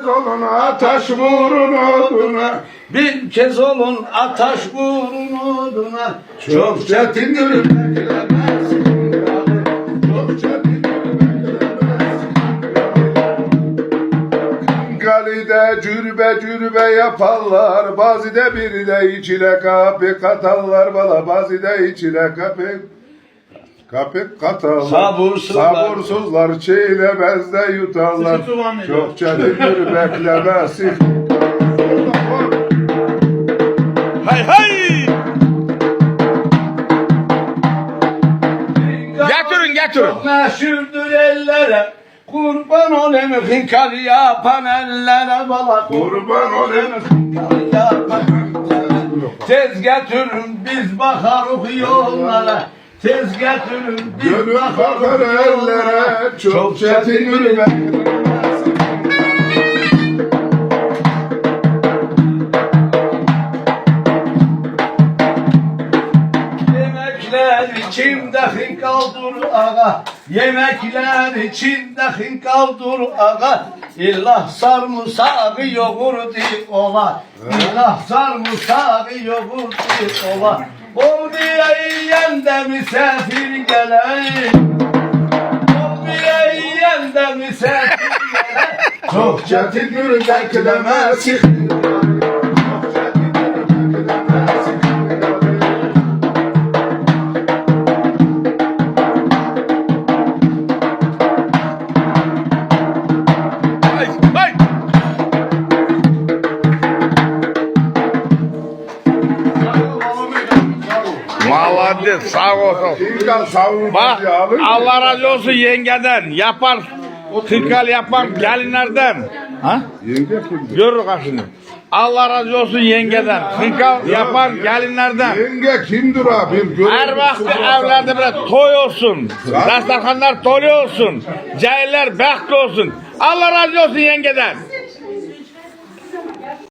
kez olun ataş vurun oduna. Bir kez olun ataş vurun oduna. Çok çetindir beklemezsin kralı. Çok çetindir beklemezsin kralı. Kalide cürbe yaparlar. Bazıda bir de içine kapı katarlar bala. Bazıda içine kapı katarlar. Sabursuzlar çiğnemez de yutarlar. Çok çetindir beklemezsin. Hay hay! Getirin. Çok meşhurdur ellere. Kurban olayım hınkal yapan ellere bala. Kurban olayım. Hınkal yapan ellere. Tez getirin biz bakarız yollara. Tez getirin biz Gönül bakar bakarız ellere. yollara. Çok çetindir beklemezsin. Yemekler içinde hınkal dur ağa. Yemekler içinde hınkal dur ağa. İllah sarımsağı yoğurdu ola. İllah sarımsağı yoğurdu ola. Ol diye yiyen de misafir geleyim. Ol diye yiyen de misafir geleyim. Çok çetindir beklemezsin. Çok çetindir beklemezsin. Hay! Malades sağ olsun. Hınkal savunma Bak diye alın. Allah razı olsun yengeden yapar. Hınkal yapar gelinlerden. Ha? Yenge kimdir? Görür karşını. Allah razı olsun yengeden. Hınkal yapar gelinlerden. Yenge kimdir abi? Her vakti evlerde böyle toy olsun. Dastarkanlar dolu olsun. Cahiller bekli olsun. Allah razı olsun yengeden.